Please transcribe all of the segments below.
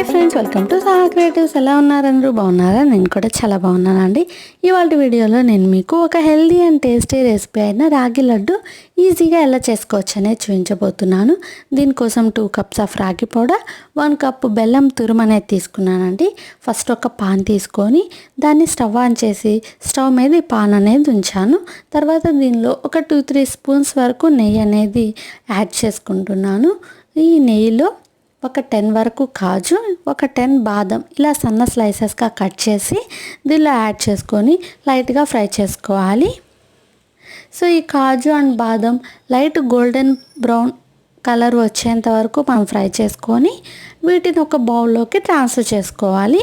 Hi friends, welcome to TastyRecipes. ఎలా ఉన్నారు? అందరూ బాగున్నారా? నేను కూడా చాలా బాగున్నానండి. ఇవాళ వీడియోలో నేను మీకు ఒక హెల్దీ అండ్ టేస్టీ రెసిపీ అయిన రాగి లడ్డు ఈజీగా ఎలా చేసుకోవచ్చు అనేది చూపించబోతున్నాను. దీనికోసం 2 కప్స్ ఆఫ్ రాగి పౌడర్, 1 కప్ బెల్లం తురుము అనేది తీసుకున్నానండి. ఫస్ట్ ఒక పాన్ తీసుకొని దాన్ని స్టవ్ ఆన్ చేసి స్టవ్ మీద ఈ పాన్ అనేది ఉంచాను. తర్వాత దీనిలో ఒక 2-3 స్పూన్స్ వరకు నెయ్యి అనేది యాడ్ చేసుకుంటున్నాను. ఈ నెయ్యిలో ఒక 10 వరకు కాజు, ఒక 10 బాదం ఇలా సన్న స్లైసెస్గా కట్ చేసి దీనిలో యాడ్ చేసుకొని లైట్గా ఫ్రై చేసుకోవాలి. సో ఈ కాజు అండ్ బాదం లైట్ గోల్డెన్ బ్రౌన్ కలర్ వచ్చేంత వరకు మనం ఫ్రై చేసుకొని వీటిని ఒక బౌల్లోకి ట్రాన్స్ఫర్ చేసుకోవాలి.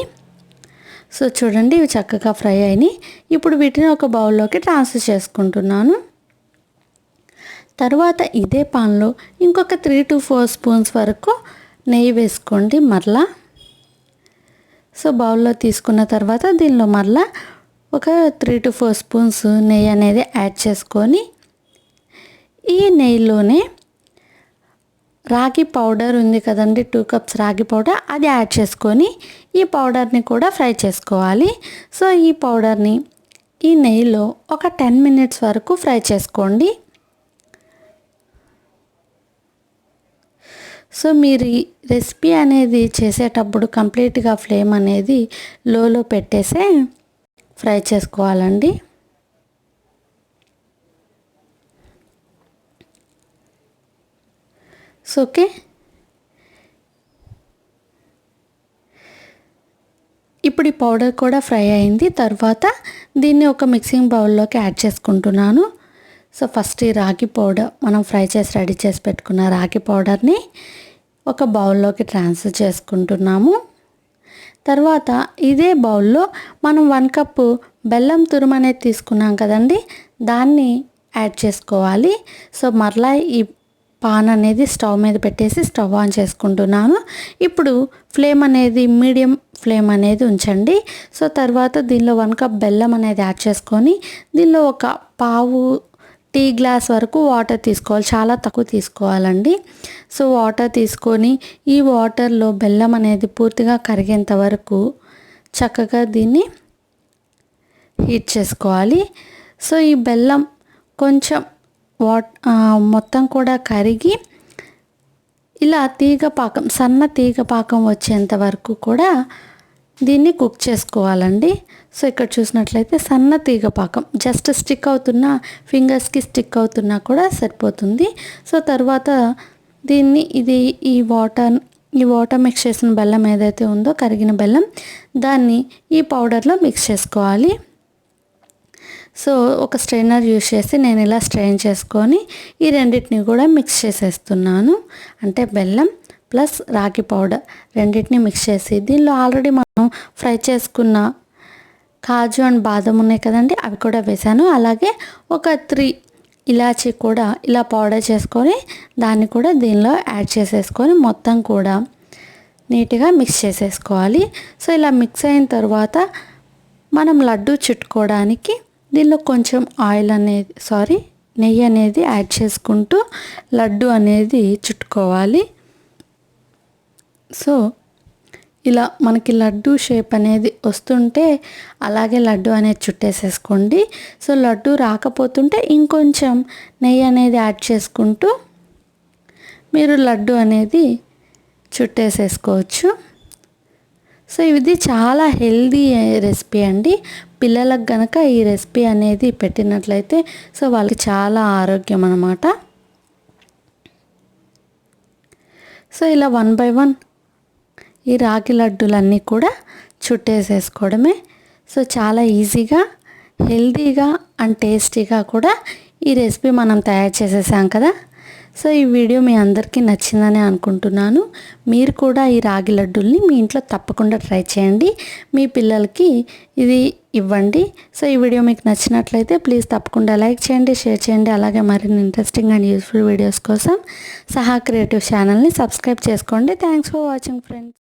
సో చూడండి, ఇవి చక్కగా ఫ్రై అయినాయి. ఇప్పుడు వీటిని ఒక బౌల్లోకి ట్రాన్స్ఫర్ చేసుకుంటున్నాను. తర్వాత ఇదే పాన్లో ఇంకొక 3-4 స్పూన్స్ వరకు నెయ్యి వేసుకోండి మరలా. సో బౌల్లో తీసుకున్న తర్వాత దీనిలో మరలా ఒక 3-4 స్పూన్స్ నెయ్యి అనేది యాడ్ చేసుకొని ఈ నెయ్యిలోనే రాగి పౌడర్ ఉంది కదండి, 2 కప్స్ రాగి పౌడర్, అది యాడ్ చేసుకొని ఈ పౌడర్ని కూడా ఫ్రై చేసుకోవాలి. సో ఈ పౌడర్ని ఈ నెయ్యిలో ఒక 10 మినిట్స్ వరకు ఫ్రై చేసుకోండి. సో మీరు ఈ రెసిపీ అనేది చేసేటప్పుడు కంప్లీట్గా ఫ్లేమ్ అనేది లోలో పెట్టేసే ఫ్రై చేసుకోవాలండి. సో ఓకే, ఇప్పుడు ఈ పౌడర్ కూడా ఫ్రై అయింది. తర్వాత దీన్ని ఒక మిక్సింగ్ బౌల్లోకి యాడ్ చేసుకుంటున్నాను. సో ఫస్ట్ ఈ రాగి పౌడర్, మనం ఫ్రై చేసి రెడీ చేసి పెట్టుకున్న రాగి పౌడర్ని ఒక బౌల్లోకి ట్రాన్స్ఫర్ చేసుకుంటున్నాము. తర్వాత ఇదే బౌల్లో మనం 1 కప్పు బెల్లం తురుము అనేది తీసుకున్నాం కదండి, దాన్ని యాడ్ చేసుకోవాలి. సో మరలా ఈ పాన్ అనేది స్టవ్ మీద పెట్టేసి స్టవ్ ఆన్ చేసుకుంటున్నాను. ఇప్పుడు ఫ్లేమ్ అనేది మీడియం ఫ్లేమ్ అనేది ఉంచండి. సో తర్వాత దీనిలో 1 కప్ బెల్లం అనేది యాడ్ చేసుకొని దీనిలో ఒక పావు టీ గ్లాస్ వరకు వాటర్ తీసుకోవాలి. చాలా తక్కువ తీసుకోవాలండి. సో వాటర్ తీసుకొని ఈ వాటర్లో బెల్లం అనేది పూర్తిగా కరిగేంత వరకు చక్కగా దీన్ని హీట్ చేసుకోవాలి. సో ఈ బెల్లం కొంచెం మొత్తం కూడా కరిగి ఇలా తీగ పాకం, సన్న తీగ పాకం వచ్చేంత వరకు కూడా దీన్ని కుక్ చేసుకోవాలండి. సో ఇక్కడ చూసినట్లయితే సన్న తీగ పాకం, జస్ట్ స్టిక్ అవుతున్న ఫింగర్స్కి స్టిక్ అవుతున్నా కూడా సరిపోతుంది. సో తర్వాత దీన్ని ఈ వాటర్ మిక్స్ చేసిన బెల్లం ఏదైతే ఉందో, కరిగిన బెల్లం, దాన్ని ఈ పౌడర్లో మిక్స్ చేసుకోవాలి. సో ఒక స్ట్రైనర్ యూస్ చేసి నేను ఇలా స్ట్రెయిన్ చేసుకొని ఈ రెండింటిని కూడా మిక్స్ చేసేస్తున్నాను. అంటే బెల్లం ప్లస్ రాగి పౌడర్ రెండింటిని మిక్స్ చేసి దీనిలో ఆల్రెడీ మనం ఫ్రై చేసుకున్న కాజు అండ్ బాదం ఉన్నాయి కదండి, అవి కూడా వేసాను. అలాగే ఒక 3 ఇలాచీ కూడా ఇలా పౌడర్ చేసుకొని దాన్ని కూడా దీనిలో యాడ్ చేసేసుకొని మొత్తం కూడా నీట్గా మిక్స్ చేసేసుకోవాలి. సో ఇలా మిక్స్ అయిన తర్వాత మనం లడ్డు చుట్టుకోవడానికి దీనిలో కొంచెం నెయ్యి అనేది యాడ్ చేసుకుంటూ లడ్డు అనేది చుట్టుకోవాలి. సో ఇలా మనకి లడ్డు షేప్ అనేది వస్తుంటే అలాగే లడ్డు అనేది చుట్టేసేసుకోండి. సో లడ్డు రాకపోతుంటే ఇంకొంచెం నెయ్యి అనేది యాడ్ చేసుకుంటూ మీరు లడ్డు అనేది చుట్టేసేసుకోవచ్చు. సో ఇది చాలా హెల్దీ రెసిపీ అండి. పిల్లలకు గనక ఈ రెసిపీ అనేది పెట్టినట్లయితే సో వాళ్ళకి చాలా ఆరోగ్యం అన్నమాట. సో ఇలా 1 by 1 ఈ రాగి లడ్డూలన్నీ కూడా చుట్టేసేసుకోవడమే. సో చాలా ఈజీగా, హెల్తీగా అండ్ టేస్టీగా కూడా ఈ రెసిపీ మనం తయారు చేసేసాం కదా. సో ఈ వీడియో మీ అందరికీ నచ్చిందని అనుకుంటున్నాను. మీరు కూడా ఈ రాగి లడ్డూల్ని మీ ఇంట్లో తప్పకుండా ట్రై చేయండి. మీ పిల్లలకి ఇది ఇవ్వండి. సో ఈ వీడియో మీకు నచ్చినట్లయితే ప్లీజ్ తప్పకుండా లైక్ చేయండి, షేర్ చేయండి. అలాగే మరిన్ని ఇంట్రెస్టింగ్ అండ్ యూస్ఫుల్ వీడియోస్ కోసం TastyRecipes ఛానల్ని సబ్స్క్రైబ్ చేసుకోండి. Thanks for watching friends.